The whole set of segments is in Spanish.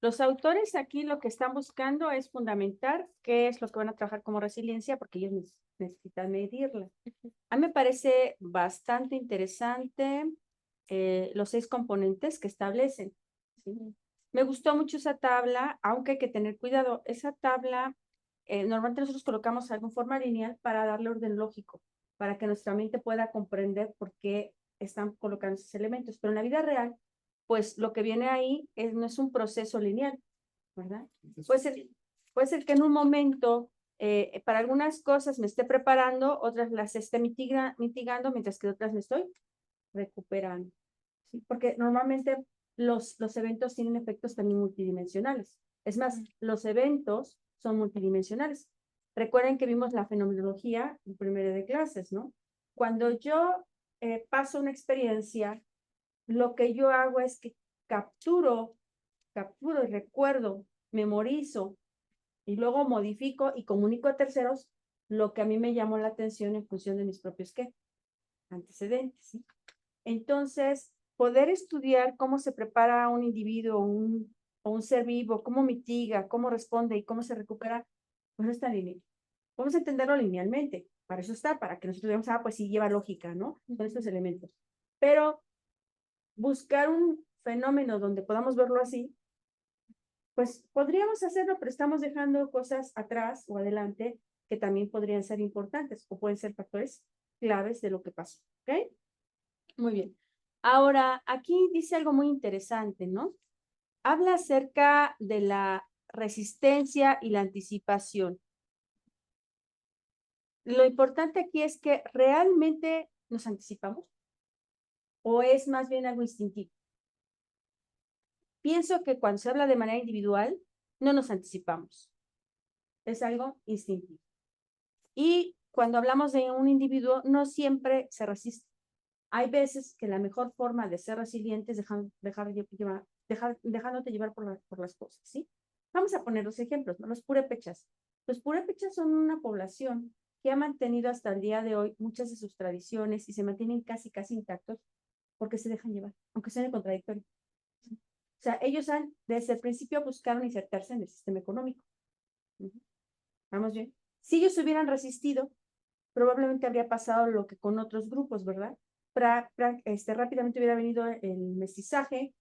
Los autores aquí lo que están buscando es fundamentar qué es lo que van a trabajar como resiliencia, porque ellos necesitan medirla. A mí me parece bastante interesante los 6 componentes que establecen, ¿sí? Me gustó mucho esa tabla, aunque hay que tener cuidado. Esa tabla, normalmente nosotros colocamos algo en forma lineal para darle orden lógico, para que nuestra mente pueda comprender por qué están colocando esos elementos. Pero en la vida real, pues lo que viene ahí no es un proceso lineal, ¿verdad? Puede ser, puede ser que en un momento para algunas cosas me esté preparando, otras las esté mitigando, mientras que otras me estoy recuperando. ¿Sí? Porque normalmente los eventos tienen efectos también multidimensionales. Es más, los eventos son multidimensionales. Recuerden que vimos la fenomenología en primero de clases, ¿no? Cuando yo paso una experiencia, lo que yo hago es que capturo y recuerdo, memorizo y luego modifico y comunico a terceros lo que a mí me llamó la atención en función de mis propios ¿qué? Antecedentes. ¿Sí? Entonces, poder estudiar cómo se prepara un individuo o un ser vivo, cómo mitiga, cómo responde y cómo se recupera, pues no está lineal. Vamos a entenderlo linealmente. Para eso está, para que nosotros digamos, pues sí lleva lógica, ¿no? Con estos elementos. Pero buscar un fenómeno donde podamos verlo así, pues podríamos hacerlo, pero estamos dejando cosas atrás o adelante que también podrían ser importantes o pueden ser factores claves de lo que pasó. ¿Ok? Muy bien. Ahora, aquí dice algo muy interesante, ¿no? Habla acerca de la resistencia y la anticipación. Lo importante aquí es que realmente nos anticipamos o es más bien algo instintivo. Pienso que cuando se habla de manera individual, no nos anticipamos. Es algo instintivo. Y cuando hablamos de un individuo, no siempre se resiste. Hay veces que la mejor forma de ser resiliente es dejándote llevar por las cosas, ¿sí? Vamos a poner los ejemplos, ¿no? Los purépechas. Los purépechas son una población que ha mantenido hasta el día de hoy muchas de sus tradiciones y se mantienen casi intactos porque se dejan llevar, aunque sea contradictorio. ¿Sí? O sea, ellos han, desde el principio, buscaron insertarse en el sistema económico. ¿Vamos bien? Si ellos hubieran resistido, probablemente habría pasado lo que con otros grupos, ¿verdad? Rápidamente hubiera venido el mestizaje,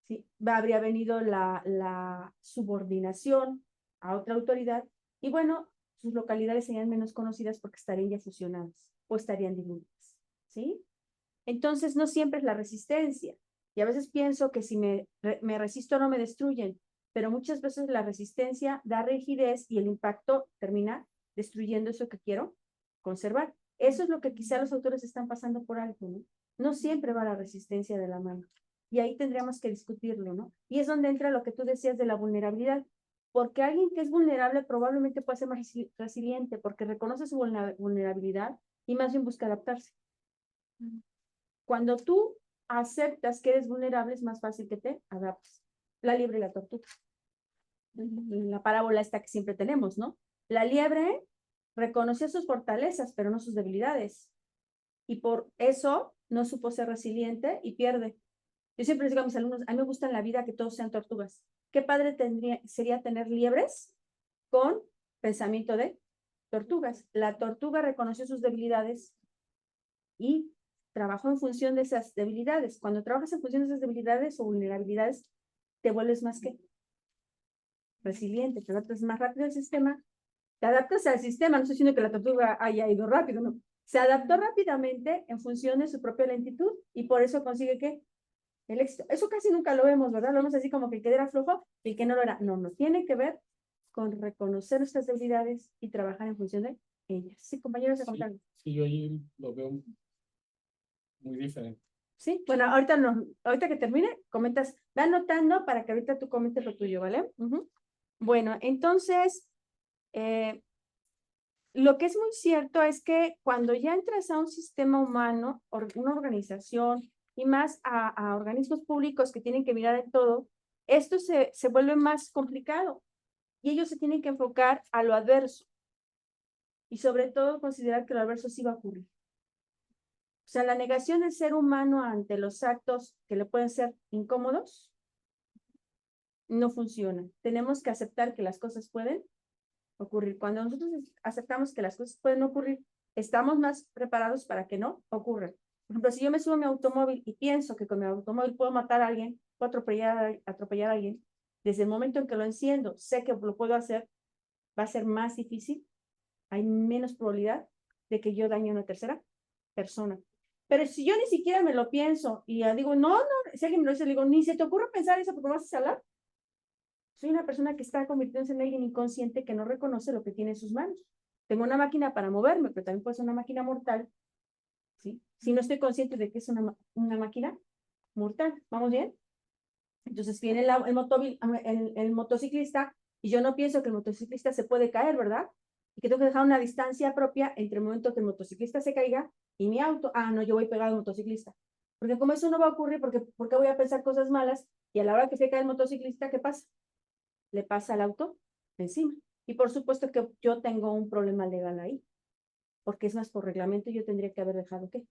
¿sí? Habría venido la subordinación a otra autoridad y bueno, sus localidades serían menos conocidas porque estarían ya fusionadas o estarían diluidas, ¿sí? Entonces no siempre es la resistencia y a veces pienso que si me resisto no me destruyen, pero muchas veces la resistencia da rigidez y el impacto termina destruyendo eso que quiero conservar. Eso es lo que quizá los autores están pasando por alto, ¿no? No siempre va la resistencia de la mano. Y ahí tendríamos que discutirlo, ¿no? Y es donde entra lo que tú decías de la vulnerabilidad. Porque alguien que es vulnerable probablemente puede ser más resiliente porque reconoce su vulnerabilidad y más bien busca adaptarse. Cuando tú aceptas que eres vulnerable, es más fácil que te adaptes. La liebre y la tortuga. La parábola esta que siempre tenemos, ¿no? La liebre reconoció sus fortalezas, pero no sus debilidades. Y por eso no supo ser resiliente y pierde. Yo siempre les digo a mis alumnos, a mí me gusta en la vida que todos sean tortugas. Qué padre sería tener liebres con pensamiento de tortugas. La tortuga reconoció sus debilidades y trabajó en función de esas debilidades. Cuando trabajas en función de esas debilidades o vulnerabilidades, te vuelves más que resiliente, te adaptas más rápido al sistema, te adaptas al sistema, no estoy diciendo que la tortuga haya ido rápido, no. Se adaptó rápidamente en función de su propia lentitud y por eso consigue que el éxito. Eso casi nunca lo vemos, ¿verdad? Lo vemos así como que el que era flojo y el que no lo era. No, no tiene que ver con reconocer nuestras debilidades y trabajar en función de ellas. Sí, compañeros, se comentan. Sí, yo ahí lo veo muy diferente. Sí, bueno, ahorita que termine, comentas, ve anotando para que ahorita tú comentes lo tuyo, ¿vale? Bueno, entonces, lo que es muy cierto es que cuando ya entras a un sistema humano, una organización y más a organismos públicos que tienen que mirar de todo, esto se vuelve más complicado y ellos se tienen que enfocar a lo adverso y sobre todo considerar que lo adverso sí va a ocurrir. O sea, la negación del ser humano ante los actos que le pueden ser incómodos no funciona. Tenemos que aceptar que las cosas pueden ocurrir. Cuando nosotros aceptamos que las cosas pueden ocurrir, estamos más preparados para que no ocurran. Por ejemplo, si yo me subo a mi automóvil y pienso que con mi automóvil puedo matar a alguien, puedo atropellar a alguien, desde el momento en que lo enciendo, sé que lo puedo hacer, va a ser más difícil, hay menos probabilidad de que yo dañe a una tercera persona. Pero si yo ni siquiera me lo pienso y ya digo, no, si alguien me lo dice, le digo, ni se te ocurre pensar eso porque me vas a hablar. Soy una persona que está convirtiéndose en alguien inconsciente que no reconoce lo que tiene en sus manos. Tengo una máquina para moverme, pero también puede ser una máquina mortal, ¿sí? Si no estoy consciente de que es una máquina mortal. ¿Vamos bien? Entonces viene el motociclista y yo no pienso que el motociclista se puede caer, ¿verdad? Y que tengo que dejar una distancia propia entre el momento que el motociclista se caiga y mi auto. Ah, no, yo voy pegado al motociclista. Porque como eso no va a ocurrir, porque voy a pensar cosas malas y a la hora que se cae el motociclista, ¿qué pasa? Le pasa al auto encima. Y por supuesto que yo tengo un problema legal ahí, porque es más por reglamento yo tendría que haber dejado, ¿qué?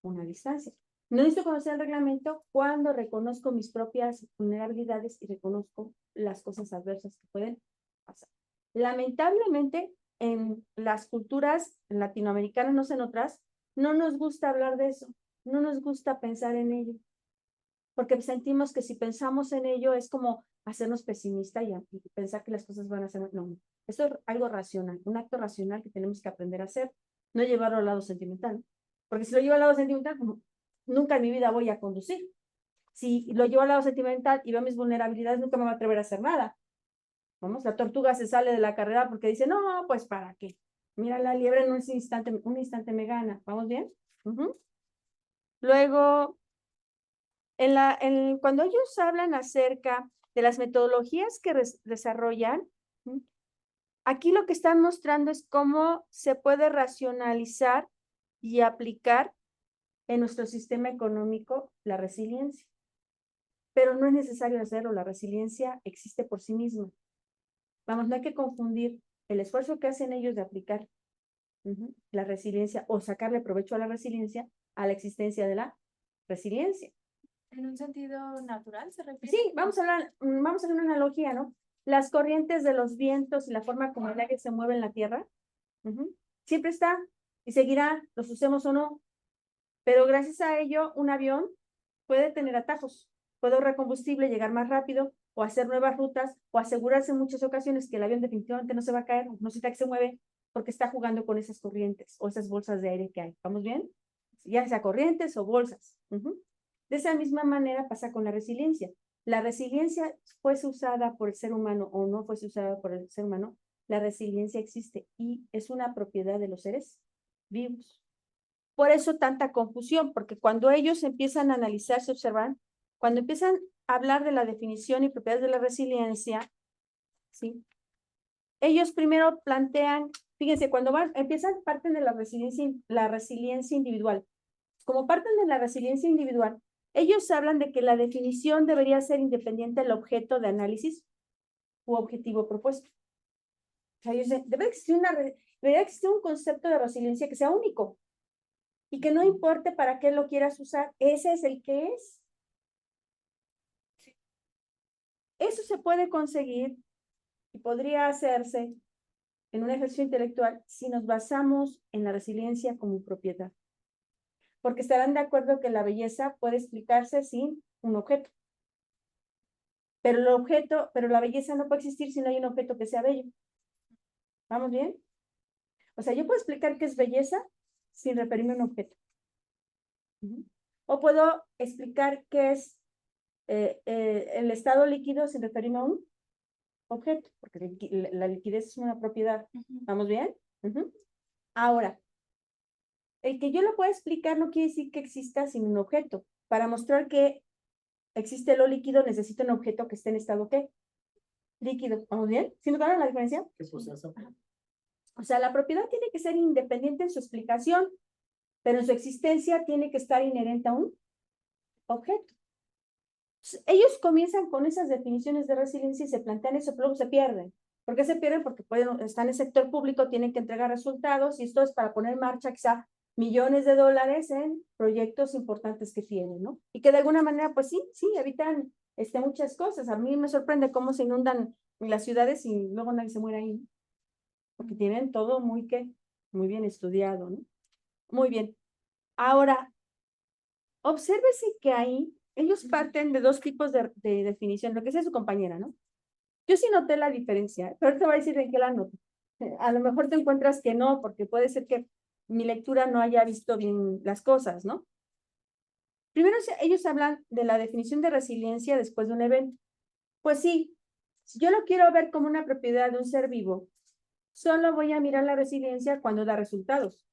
Una distancia. No necesito conocer el reglamento cuando reconozco mis propias vulnerabilidades y reconozco las cosas adversas que pueden pasar. Lamentablemente, en las culturas latinoamericanas, no sé en otras, no nos gusta hablar de eso, no nos gusta pensar en ello, porque sentimos que si pensamos en ello es como hacernos pesimista y pensar que las cosas van a ser, no, esto es algo racional, un acto racional que tenemos que aprender a hacer, no llevarlo al lado sentimental, porque si lo llevo al lado sentimental, nunca en mi vida voy a conducir. Si lo llevo al lado sentimental y veo mis vulnerabilidades, nunca me va a atrever a hacer nada. Vamos, la tortuga se sale de la carrera porque dice, no, pues ¿para qué? Mira, la liebre en un instante me gana. ¿Vamos bien? Luego, cuando ellos hablan acerca de las metodologías que desarrollan, aquí lo que están mostrando es cómo se puede racionalizar y aplicar en nuestro sistema económico la resiliencia. Pero no es necesario hacerlo, la resiliencia existe por sí misma. Vamos, no hay que confundir el esfuerzo que hacen ellos de aplicar la resiliencia o sacarle provecho a la resiliencia a la existencia de la resiliencia. ¿En un sentido natural se refiere? Sí, vamos a hacer una analogía, ¿no? Las corrientes de los vientos y la forma como el aire se mueve en la tierra, siempre está y seguirá, los usemos o no, pero gracias a ello un avión puede tener atajos, puede ahorrar combustible, llegar más rápido o hacer nuevas rutas o asegurarse en muchas ocasiones que el avión definitivamente no se va a caer, no necesita que se mueve porque está jugando con esas corrientes o esas bolsas de aire que hay. ¿Vamos bien? Ya sea corrientes o bolsas. De esa misma manera pasa con la resiliencia. La resiliencia fuese usada por el ser humano o no fuese usada por el ser humano, la resiliencia existe y es una propiedad de los seres vivos. Por eso tanta confusión, porque cuando ellos empiezan a analizar, se observan, cuando empiezan a hablar de la definición y propiedades de la resiliencia, ¿sí? Ellos primero plantean, fíjense, cuando parten de la resiliencia individual. Como parten de la resiliencia individual, ellos hablan de que la definición debería ser independiente del objeto de análisis u objetivo propuesto. O sea, ellos dicen, debería existir un concepto de resiliencia que sea único y que no importe para qué lo quieras usar, ese es el que es. Eso se puede conseguir y podría hacerse en un ejercicio intelectual si nos basamos en la resiliencia como propiedad. Porque estarán de acuerdo que la belleza puede explicarse sin un objeto. Pero la belleza no puede existir si no hay un objeto que sea bello. ¿Vamos bien? O sea, yo puedo explicar qué es belleza sin referirme a un objeto. O puedo explicar qué es el estado líquido sin referirme a un objeto, porque la liquidez es una propiedad. ¿Vamos bien? Ahora, el que yo lo pueda explicar no quiere decir que exista sin un objeto. Para mostrar que existe lo líquido, necesito un objeto que esté en estado ¿qué? Líquido. ¿Vamos bien? ¿Sí notaron la diferencia? O sea, la propiedad tiene que ser independiente en su explicación, pero en su existencia tiene que estar inherente a un objeto. Ellos comienzan con esas definiciones de resiliencia y se plantean eso, pero luego se pierden. ¿Por qué se pierden? Porque están en el sector público, tienen que entregar resultados y esto es para poner en marcha quizá millones de dólares en proyectos importantes que tienen, ¿no? Y que de alguna manera, pues sí, evitan muchas cosas. A mí me sorprende cómo se inundan las ciudades y luego nadie se muere ahí, ¿no? Porque tienen todo muy bien estudiado, ¿no? Muy bien. Ahora, obsérvese que ahí ellos parten de dos tipos de definición, lo que sea su compañera, ¿no? Yo sí noté la diferencia, pero te voy a decir en qué la noto. A lo mejor te encuentras que no, porque puede ser que mi lectura no haya visto bien las cosas, ¿no? Primero, ellos hablan de la definición de resiliencia después de un evento. Pues sí, si yo lo quiero ver como una propiedad de un ser vivo, solo voy a mirar la resiliencia cuando da resultados.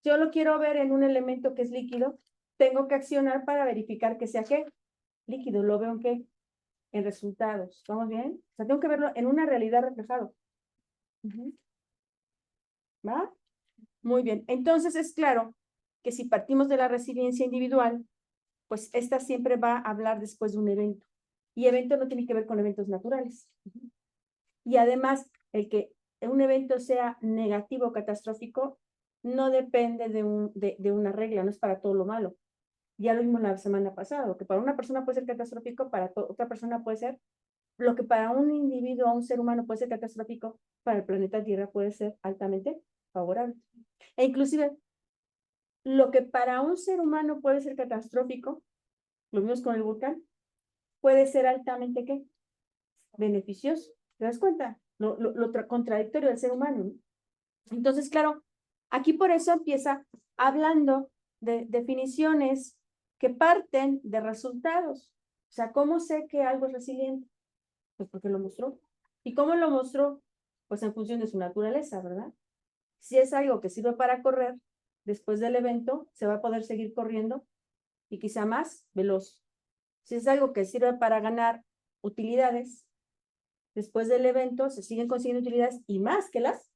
Yo lo quiero ver en un elemento que es líquido, tengo que accionar para verificar que sea qué. Líquido, ¿lo veo en qué? En resultados. ¿Vamos bien? O sea, tengo que verlo en una realidad reflejado. ¿Va? Muy bien. Entonces es claro que si partimos de la resiliencia individual, pues esta siempre va a hablar después de un evento. Y evento no tiene que ver con eventos naturales. Y además, el que un evento sea negativo o catastrófico no depende de una regla, no es para todo lo malo. Ya lo vimos la semana pasada, lo que para una persona puede ser catastrófico, para otra persona puede ser, lo que para un individuo o un ser humano puede ser catastrófico, para el planeta Tierra puede ser altamente favorable. E inclusive, lo que para un ser humano puede ser catastrófico, lo vimos con el volcán, puede ser altamente, ¿qué? Beneficioso. ¿Te das cuenta? Lo contradictorio del ser humano, ¿no? Entonces, claro, aquí por eso empieza hablando de definiciones que parten de resultados. O sea, ¿cómo sé que algo es resiliente? Pues porque lo mostró. ¿Y cómo lo mostró? Pues en función de su naturaleza, ¿verdad? Si es algo que sirve para correr, después del evento se va a poder seguir corriendo y quizá más veloz. Si es algo que sirve para ganar utilidades, después del evento se siguen consiguiendo utilidades y más que las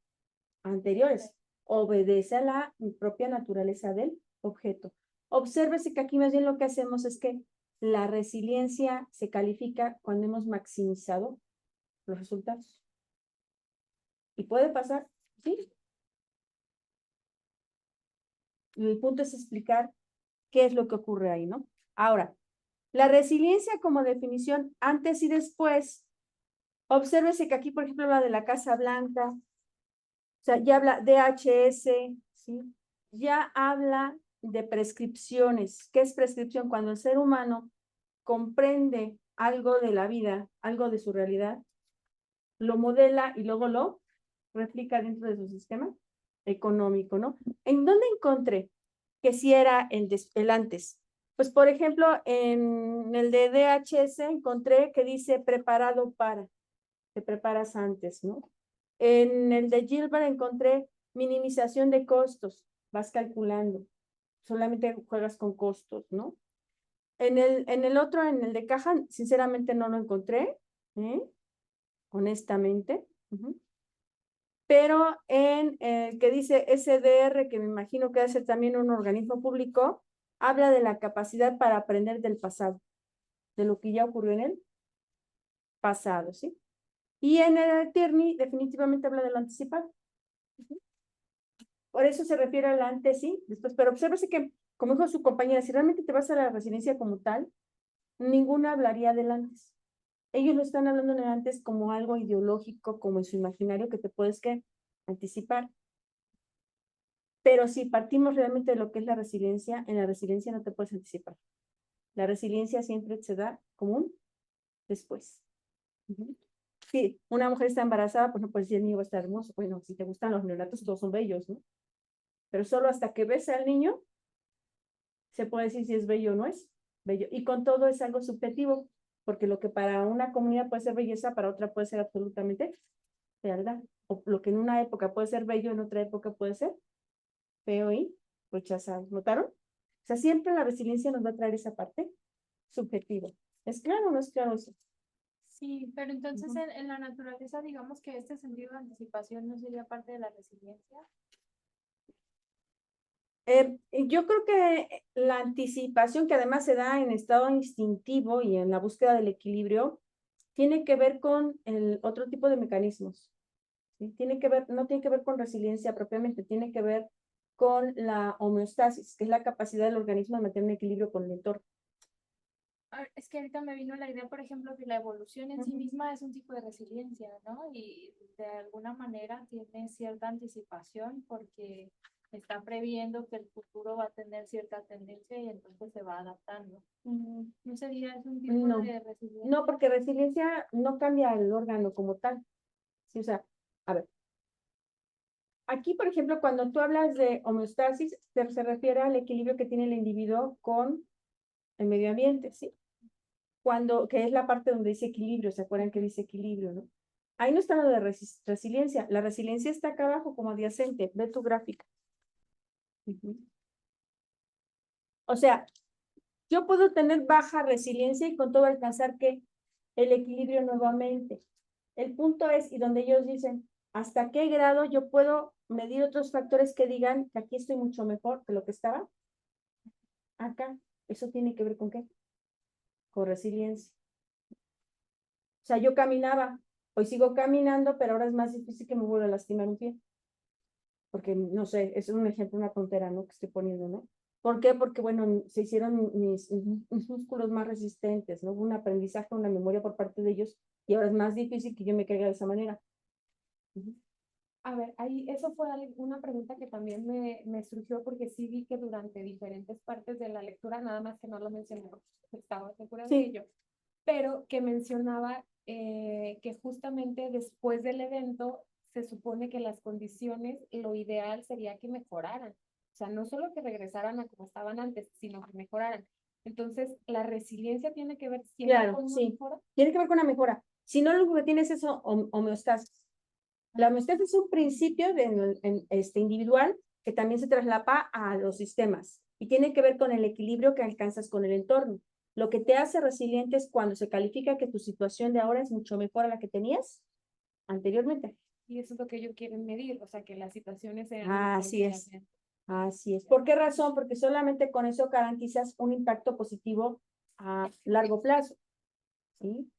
anteriores. Obedece a la propia naturaleza del objeto. Obsérvese que aquí más bien lo que hacemos es que la resiliencia se califica cuando hemos maximizado los resultados. Y puede pasar, sí. Y el punto es explicar qué es lo que ocurre ahí, ¿no? Ahora, la resiliencia como definición antes y después, obsérvese que aquí, por ejemplo, habla de la Casa Blanca, o sea, ya habla DHS, ¿sí? Ya habla de prescripciones. ¿Qué es prescripción? Cuando el ser humano comprende algo de la vida, algo de su realidad, lo modela y luego lo replica dentro de su sistema económico, ¿no? ¿En dónde encontré que si era el antes? Pues, por ejemplo, en el de DHS encontré que dice preparado para, te preparas antes, ¿no? En el de Gilbert encontré minimización de costos, vas calculando, solamente juegas con costos, ¿no? En el otro, en el de caja, sinceramente no lo encontré, ¿eh? Honestamente. Pero en el que dice SDR, que me imagino que debe ser también un organismo público, habla de la capacidad para aprender del pasado, de lo que ya ocurrió en el pasado, ¿sí? Y en el Tierney definitivamente habla de lo anticipado. Por eso se refiere al antes, sí, después, pero obsérvese que, como dijo su compañera, si realmente te vas a la residencia como tal, ninguna hablaría del antes. Ellos lo están hablando del antes como algo ideológico, como en su imaginario que te puedes que anticipar. Pero si partimos realmente de lo que es la resiliencia, en la resiliencia no te puedes anticipar. La resiliencia siempre se da como un después. Si una mujer está embarazada, pues no puedes decir el niño va a estar hermoso. Bueno, si te gustan los neonatos, todos son bellos, ¿no? Pero solo hasta que ves al niño, se puede decir si es bello o no es bello. Y con todo es algo subjetivo, porque lo que para una comunidad puede ser belleza, para otra puede ser absolutamente fealdad. O lo que en una época puede ser bello, en otra época puede ser feo y rechazado. ¿Notaron? O sea, siempre la resiliencia nos va a traer esa parte subjetiva. ¿Es claro o no es claro eso? Sí, pero entonces en la naturaleza, digamos que este sentido de anticipación no sería parte de la resiliencia. Yo creo que la anticipación que además se da en estado instintivo y en la búsqueda del equilibrio tiene que ver con el otro tipo de mecanismos. ¿Sí? Tiene que ver, no tiene que ver con resiliencia propiamente, tiene que ver con la homeostasis, que es la capacidad del organismo de mantener un equilibrio con el entorno. Es que ahorita me vino la idea, por ejemplo, que la evolución en sí Ujú. misma es un tipo de resiliencia, ¿no? Y de alguna manera tiene cierta anticipación porque está previendo que el futuro va a tener cierta tendencia y entonces se va adaptando. ¿No sería ese un tipo No, de no, resiliencia? porque resiliencia no cambia el órgano como tal. Sí, o sea, a ver, aquí, por ejemplo, cuando tú hablas de homeostasis, se refiere al equilibrio que tiene el individuo con el medio ambiente, ¿sí? Cuando, que es la parte donde dice equilibrio, ¿se acuerdan que dice equilibrio, no? Ahí no está lo de resiliencia. La resiliencia está acá abajo como adyacente. Ve tu gráfica. Ujú. O sea, yo puedo tener baja resiliencia y con todo alcanzar que el equilibrio nuevamente. El punto es, y donde ellos dicen, ¿hasta qué grado yo puedo medir otros factores que digan que aquí estoy mucho mejor que lo que estaba acá? ¿Eso tiene que ver con qué? Con resiliencia. O sea, yo caminaba, hoy sigo caminando, pero ahora es más difícil que me vuelva a lastimar un pie. Porque, no sé, es un ejemplo, una tontera, ¿no? Que estoy poniendo, ¿no? ¿Por qué? Porque, bueno, se hicieron mis músculos más resistentes, ¿no? Hubo un aprendizaje, una memoria por parte de ellos, y ahora es más difícil que yo me caiga de esa manera. Ujú. A ver, ahí eso fue una pregunta que también me surgió porque sí vi que durante diferentes partes de la lectura, nada más que no lo mencioné porque estaba segura de Sí, ello, pero que mencionaba que justamente después del evento se supone que las condiciones, lo ideal sería que mejoraran. O sea, no solo que regresaran a como estaban antes, sino que mejoraran. Entonces, ¿la resiliencia tiene que ver siempre claro, con una sí. mejora? Tiene que ver con una mejora. Si no, lo que tienes es homeostasis. La homeostasis es un principio individual que también se traslapa a los sistemas y tiene que ver con el equilibrio que alcanzas con el entorno. Lo que te hace resiliente es cuando se califica que tu situación de ahora es mucho mejor a la que tenías anteriormente. Y eso es lo que ellos quieren medir, o sea, que las situaciones sean mejores Así que es, las de antes. así es. ¿Por qué razón? Porque solamente con eso garantizas un impacto positivo a largo plazo, ¿sí?